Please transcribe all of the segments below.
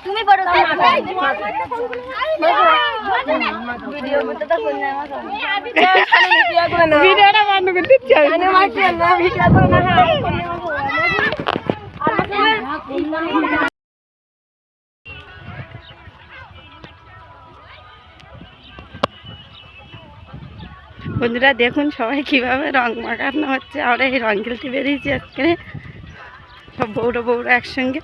তুমি বড় ভিডিওটা বন্ধ করে দিচ্ছি বন্ধুরা। দেখুন সবাই কিভাবে রং মাখানো হচ্ছে। আমরা এই রং খেলতে বেরিয়েছি আজকে সব বউরা একসঙ্গে।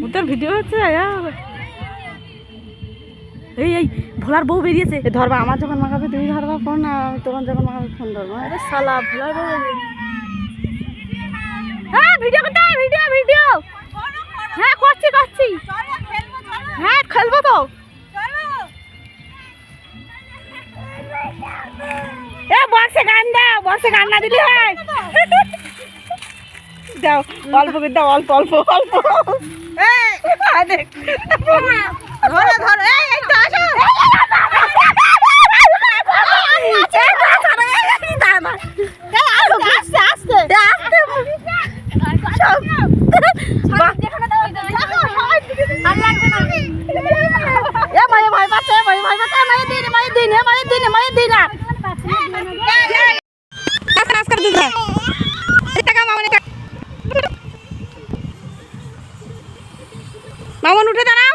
ওদের ভিডিও হচ্ছে। এই এই ভোলার বউ বেরিয়েছে। ধরবা, আমার যখন মাখাবে তুমি ধরবা ফোন, তখন যখন মাখাবে ফোন ধরবা। আরে শালা ভোলার বউ। হ্যাঁ ভিডিও করতে, ভিডিও। হ্যাঁ করছি। হ্যাঁ খেলবো তো। এ বসে গান দাও, বসে গান না দিলে হয়। দাও অল্প করে দাও, অল্প। ধরো এই তো আসো। মামন উঠে দাঁড়াও।